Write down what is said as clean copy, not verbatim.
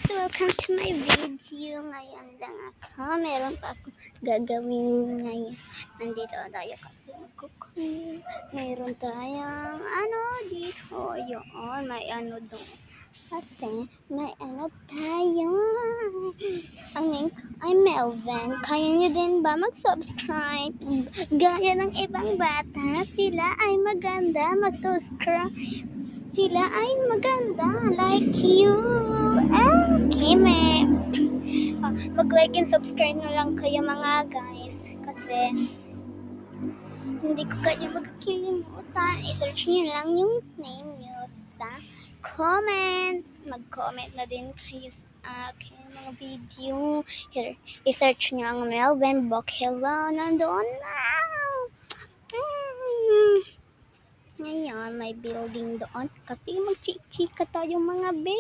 So, welcome to my video. Ngayon lang ako. Meron pa ako gagawin ngayon. Nandito tayo kasi magkukunin. Meron tayong dito. Yun, may doon. Kasi may tayo. Ang name ko ay Melvin. Kaya niyo din ba mag-subscribe? Gaya ng ibang bata, sila ay maganda. Mag-subscribe. Sila ay maganda, like you. Okay, mag-like and subscribe na lang kayo mga guys. Kasi hindi ko kayo magkakilimutan. I-search niyo lang yung name niyo sa comment. Mag-comment na din kayo sa akin mga video. Here, i-search niyo ang Melvin Bokelo. Nandoon na. Ngayon, may building doon kasi magchika tayo mga be.